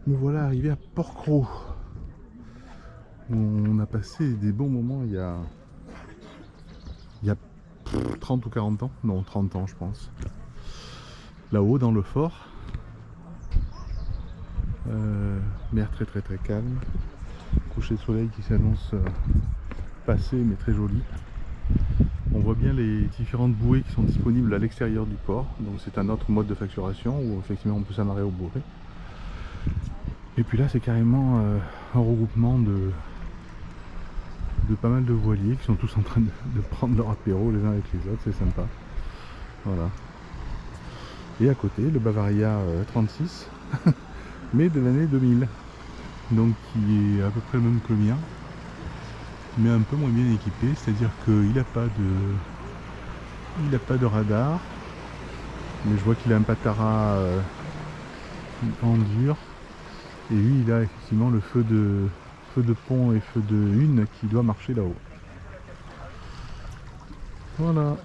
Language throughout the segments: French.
Me voilà arrivé à Porquerolles. On a passé des bons moments il y a 30 ou 40 ans. Non, 30 ans je pense. Là-haut dans le fort. Mer très très très calme. Coucher de soleil qui s'annonce passé mais très joli. On voit bien les différentes bouées qui sont disponibles à l'extérieur du port. Donc c'est un autre mode de facturation où effectivement on peut s'amarrer au bourré. Et puis là c'est carrément un regroupement de pas mal de voiliers qui sont tous en train de prendre leur apéro les uns avec les autres, c'est sympa. Voilà. Et à côté le Bavaria 36, mais de l'année 2000. Donc qui est à peu près le même que le mien, mais un peu moins bien équipé, c'est-à-dire qu'il n'a pas de radar, mais je vois qu'il a un Patara en dur, et lui il a effectivement le feu de pont et feu de une qui doit marcher là-haut. Voilà.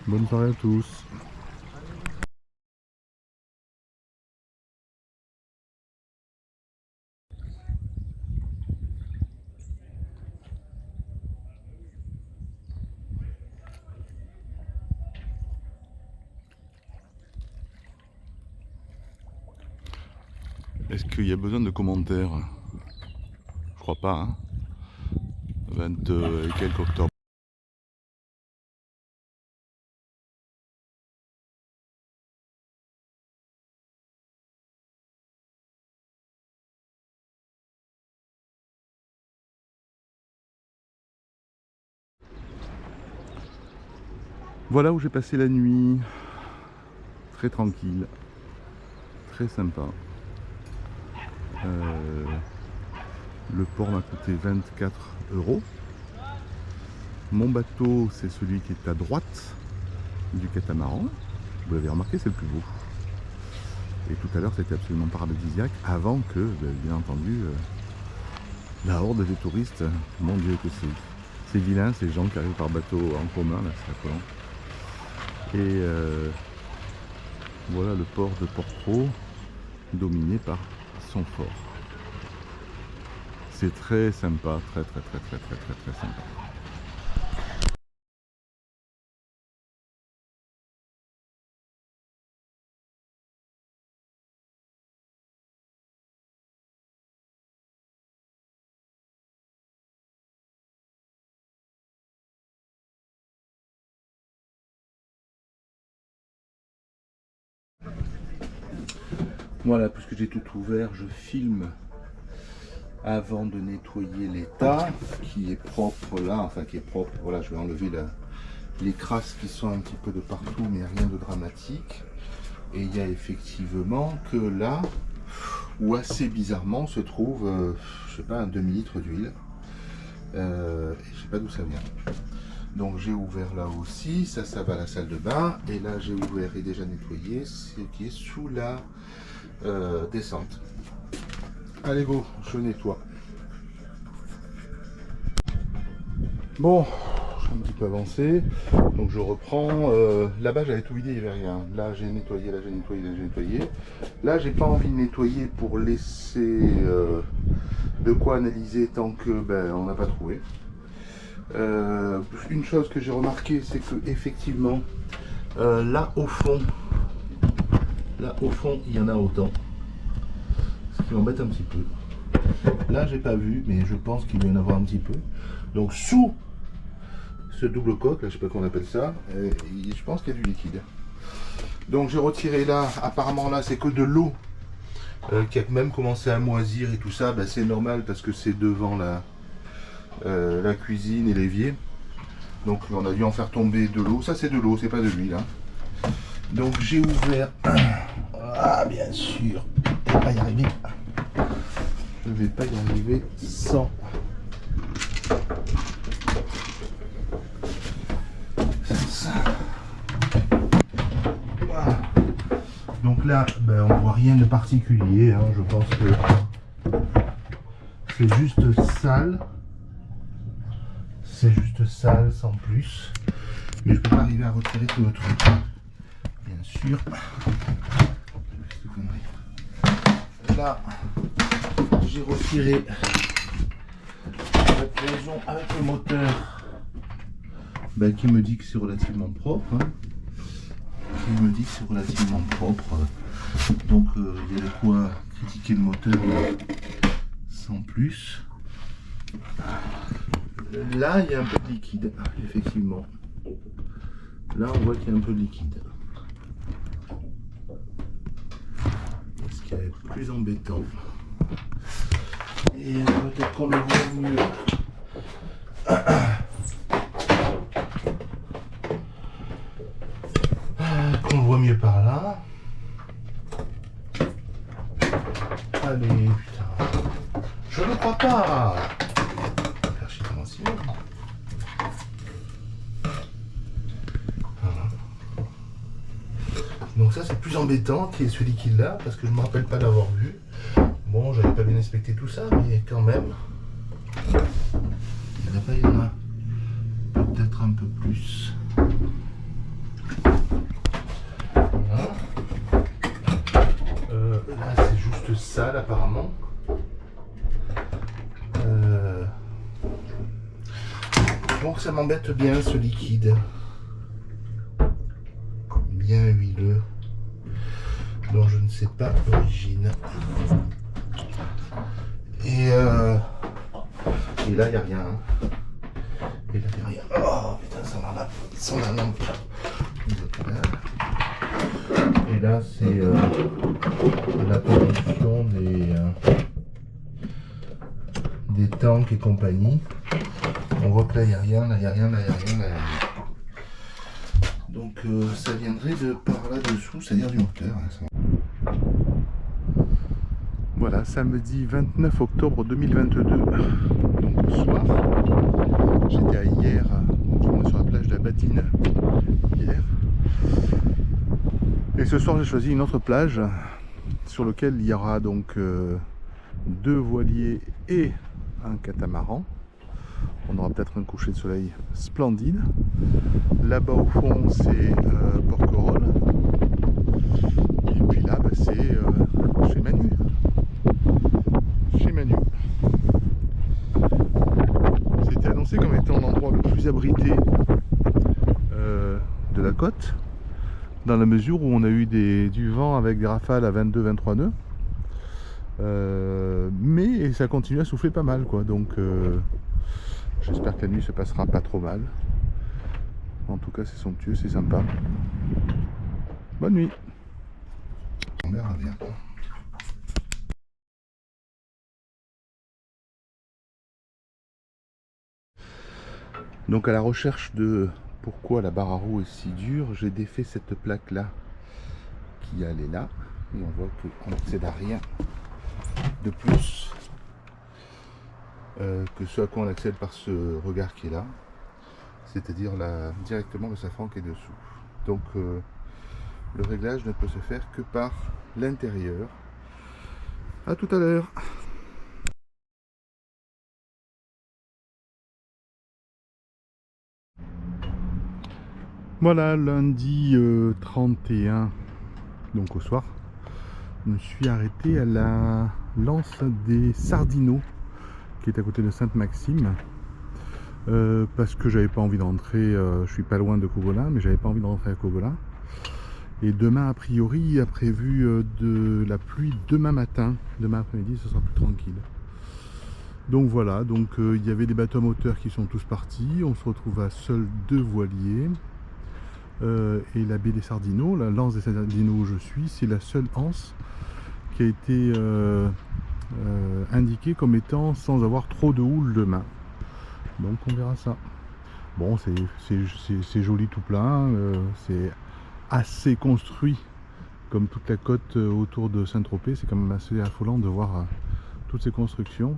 Bonne soirée à tous. Est-ce qu'il y a besoin de commentaires? Je crois pas, hein. 20 et quelques octobre. Voilà où j'ai passé la nuit. Très tranquille. Très sympa. Le port m'a coûté 24 €. Mon bateau, c'est celui qui est à droite du catamaran. Vous l'avez remarqué, c'est le plus beau. Et tout à l'heure, c'était absolument paradisiaque, avant que, bien entendu, la horde des touristes, mon Dieu que c'est vilain, ces gens qui arrivent par bateau en commun, là, c'est affolant. Et voilà le port de Porquerolles, dominé par son fort. C'est très sympa, très sympa. Voilà, puisque j'ai tout ouvert, je filme avant de nettoyer l'état, qui est propre là, enfin qui est propre, voilà, je vais enlever les crasses qui sont un petit peu de partout, mais rien de dramatique. Et il y a effectivement que là, où assez bizarrement se trouve, je sais pas, un demi-litre d'huile. Et je sais pas d'où ça vient. Donc j'ai ouvert là aussi, ça va à la salle de bain, et là j'ai ouvert et déjà nettoyé ce qui est sous la descente. Allez go, je nettoie. Bon, je suis un petit peu avancé, donc je reprends. Là-bas j'avais tout vidé, il n'y avait rien. Là j'ai nettoyé, là j'ai nettoyé, là j'ai nettoyé. Là j'ai pas envie de nettoyer pour laisser de quoi analyser tant que on n'a pas trouvé. Une chose que j'ai remarqué, c'est que effectivement là au fond il y en a autant, ce qui m'embête un petit peu. Là j'ai pas vu, mais je pense qu'il doit y en avoir un petit peu. Donc sous ce double coque, là, je sais pas comment on appelle ça, je pense qu'il y a du liquide. Donc j'ai retiré là, apparemment là c'est que de l'eau qui a même commencé à moisir et tout ça, c'est normal parce que c'est devant la cuisine et l'évier. Donc on a dû en faire tomber de l'eau, ça c'est de l'eau, c'est pas de l'huile. Hein. Donc j'ai ouvert, ah bien sûr, je vais pas y arriver. Je vais pas y arriver sans. Voilà. Donc là, on voit rien de particulier. Hein. Je pense que c'est juste sale. C'est juste sale sans plus. Mais je peux pas arriver à retirer tout le truc. Bien sûr. là, j'ai retiré la cloison avec le moteur qui me dit que c'est relativement propre. Hein. Il me dit que c'est relativement propre. Donc il y a de quoi critiquer le moteur sans plus. Là, il y a un peu de liquide, effectivement. Là, on voit qu'il y a un peu de liquide. Ce qui est plus embêtant. Et peut-être qu'on le voit mieux. Qu'on le voit mieux par là. Allez, putain. Je ne crois pas. Voilà. Donc ça c'est plus embêtant qu'il y ait ce liquide là parce que je ne me rappelle pas l'avoir vu. Bon, j'avais pas bien inspecté tout ça, mais quand même. Là-bas il y en a peut-être un peu plus. Voilà. Là c'est juste sale apparemment. Donc ça m'embête bien ce liquide. Bien huileux. Dont je ne sais pas l'origine. Et là il n'y a rien. Et là il n'y a rien. Oh putain, ça la lampe. Et là c'est la production des tanks et compagnie. On voit que là il n'y a rien, là il n'y a rien, là il n'y a rien, là il n'y a rien. Donc ça viendrait de par là-dessous, c'est-à-dire du moteur. Hein, Voilà, samedi 29 octobre 2022, donc au soir. J'étais hier, du moins sur la plage de la Badine, hier. Et ce soir j'ai choisi une autre plage sur laquelle il y aura donc 2 voiliers et un catamaran. On aura peut-être un coucher de soleil splendide. Là-bas au fond c'est Porquerolles. Et puis là c'est chez Manu. Chez Manu. C'était annoncé comme étant l'endroit le plus abrité de la côte, dans la mesure où on a eu du vent avec des rafales à 22-23 nœuds. Mais ça continue à souffler pas mal quoi, donc j'espère que la nuit se passera pas trop mal. En tout cas c'est somptueux, c'est sympa. Bonne nuit. on verra bien. Donc à la recherche de pourquoi la barre à roue est si dure, j'ai défait cette plaque là qui allait là et on voit qu'on n'accède à rien de plus que ce à quoi on accède par ce regard qui est là, c'est-à-dire directement le safran qui est dessous. Donc le réglage ne peut se faire que par l'intérieur. A tout à l'heure. Voilà, lundi 31, donc au soir, je me suis arrêté à la Lance des Sardinots, qui est à côté de Sainte-Maxime, parce que j'avais pas envie de rentrer, je suis pas loin de Cogolin, mais j'avais pas envie de rentrer à Cogolin. Et demain, a priori, il y a prévu de la pluie demain matin, demain après-midi, ce sera plus tranquille. Donc voilà, donc il y avait des bateaux à moteur qui sont tous partis, on se retrouve à seuls 2 voiliers. Et la baie des Sardinots, la Lance des Sardinots où je suis, c'est la seule anse qui a été indiquée comme étant sans avoir trop de houle demain. Donc on verra ça. Bon, c'est joli tout plein, c'est assez construit comme toute la côte autour de Saint-Tropez. C'est quand même assez affolant de voir toutes ces constructions,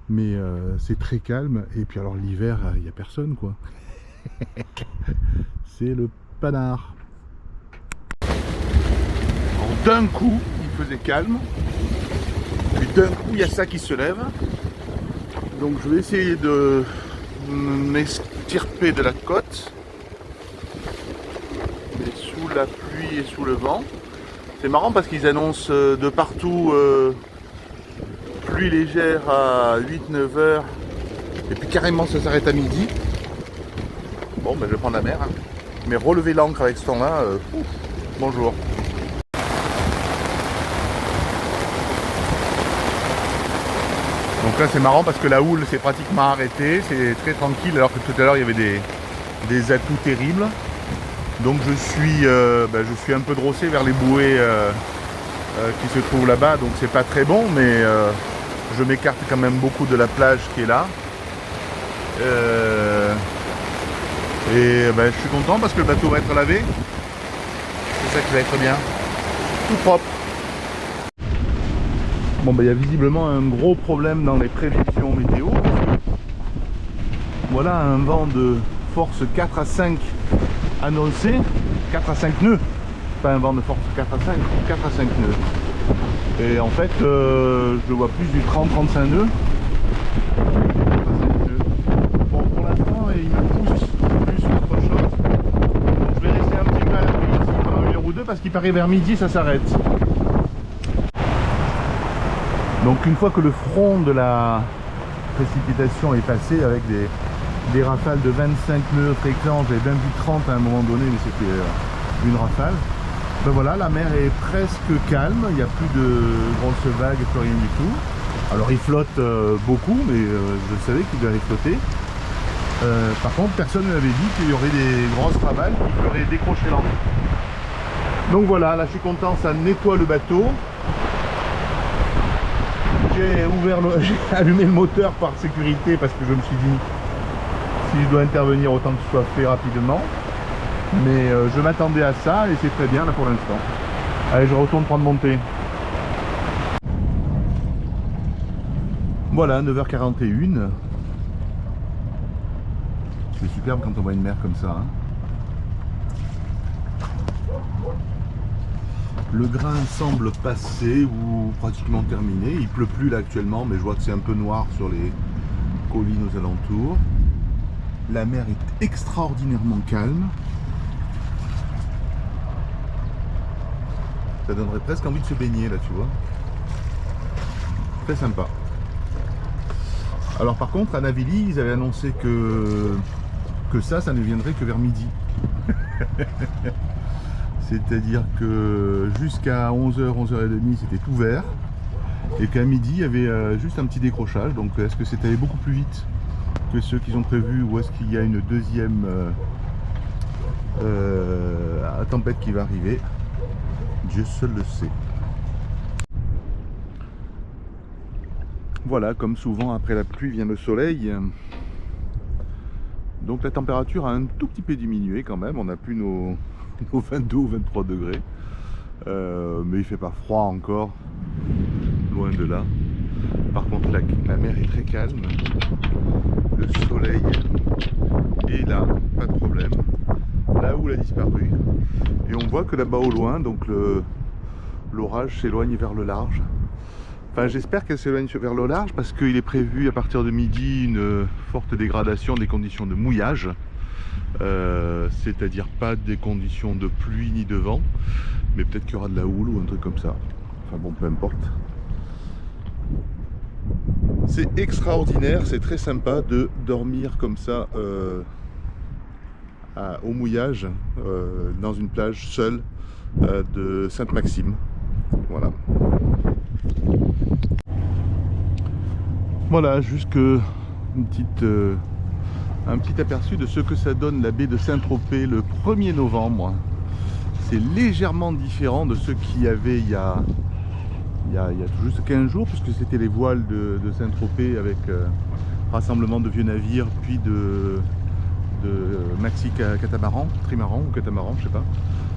mais c'est très calme. Et puis alors l'hiver, il n'y a personne quoi. C'est le panard. D'un coup, il faisait calme. Puis d'un coup, il y a ça qui se lève. Donc je vais essayer de m'extirper de la côte. Mais sous la pluie et sous le vent. C'est marrant parce qu'ils annoncent de partout pluie légère à 8-9 heures. Et puis carrément ça s'arrête à midi. Bon ben je vais prendre la mer. Hein. Mais relever l'ancre avec ce temps-là, bonjour. Donc là c'est marrant parce que la houle s'est pratiquement arrêtée, c'est très tranquille alors que tout à l'heure il y avait des à-coups terribles. Donc je suis un peu drossé vers les bouées qui se trouvent là-bas, donc c'est pas très bon, mais je m'écarte quand même beaucoup de la plage qui est là. Et je suis content parce que le bateau va être lavé. C'est ça qui va être bien. Tout propre. Bon il y a visiblement un gros problème dans les prévisions météo. Voilà un vent de force 4 à 5 annoncé. 4 à 5 nœuds. Pas un vent de force 4 à 5, 4 à 5 nœuds. Et en fait je vois plus du 30-35 nœuds. Bon pour l'instant il me pousse plus qu'autre chose. Donc, je vais rester un petit peu à l'abri ici pendant 1 heure ou 2 parce qu'il paraît vers midi ça s'arrête. Donc une fois que le front de la précipitation est passé avec des rafales de 25 nœuds fréquents, j'avais bien vu 30 à un moment donné mais c'était une rafale. Ben voilà, la mer est presque calme, il n'y a plus de grosses vagues, plus rien du tout. Alors il flotte beaucoup mais je savais qu'il allait flotter. Par contre personne ne m'avait dit qu'il y aurait des grosses rafales qui feraient décrocher l'ancre. Donc voilà, là je suis content, ça nettoie le bateau. J'ai allumé le moteur par sécurité parce que je me suis dit si je dois intervenir autant que ce soit fait rapidement. Mais je m'attendais à ça et c'est très bien là pour l'instant. Allez, je retourne prendre mon thé. Voilà, 9h41. C'est superbe quand on voit une mer comme ça. Hein. Le grain semble passé ou pratiquement terminé. Il pleut plus là actuellement, mais je vois que c'est un peu noir sur les collines aux alentours. La mer est extraordinairement calme. Ça donnerait presque envie de se baigner là, tu vois. Très sympa. Alors par contre, à Navili, ils avaient annoncé que ça ne viendrait que vers midi. C'est-à-dire que jusqu'à 11h, 11h30 c'était ouvert et qu'à midi il y avait juste un petit décrochage. Donc est-ce que c'est allé beaucoup plus vite que ceux qu'ils ont prévus ou est-ce qu'il y a une deuxième tempête qui va arriver? Dieu seul le sait. Voilà, comme souvent après la pluie vient le soleil. Donc la température a un tout petit peu diminué quand même, on n'a plus nos 22 ou 23 degrés. Mais il fait pas froid encore, loin de là. Par contre la mer est très calme, le soleil est là, pas de problème. La houle a disparu. Et on voit que là-bas au loin, donc l'orage s'éloigne vers le large. Enfin, j'espère qu'elle s'éloigne vers le large parce qu'il est prévu à partir de midi une forte dégradation des conditions de mouillage. C'est-à-dire pas des conditions de pluie ni de vent, mais peut-être qu'il y aura de la houle ou un truc comme ça. Enfin bon, peu importe. C'est extraordinaire, c'est très sympa de dormir comme ça au mouillage dans une plage seule de Sainte-Maxime. Voilà. Voilà, juste un petit aperçu de ce que ça donne la baie de Saint-Tropez le 1er novembre. C'est légèrement différent de ce qu'il y avait il y a tout juste 15 jours, puisque c'était les voiles de Saint-Tropez avec rassemblement de vieux navires, puis de maxi catamaran, trimaran ou catamaran, je sais pas.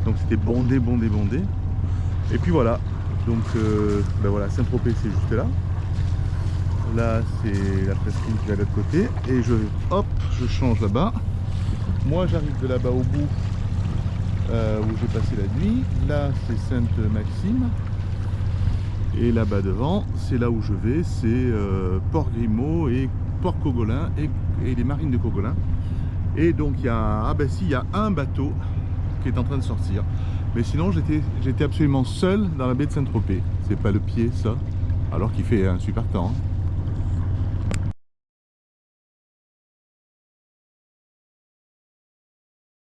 Donc c'était bondé. Et puis voilà, donc voilà, Saint-Tropez c'est juste là. Là c'est la presqu'île qui va de l'autre côté et je change là-bas. Moi j'arrive de là-bas au bout où j'ai passé la nuit. Là c'est Sainte-Maxime et là-bas devant c'est là où je vais, c'est Port Grimaud et Port Cogolin et les marines de Cogolin. Et donc il y a il y a un bateau qui est en train de sortir. Mais sinon j'étais absolument seul dans la baie de Saint-Tropez. C'est pas le pied ça. alors qu'il fait un super temps. Hein.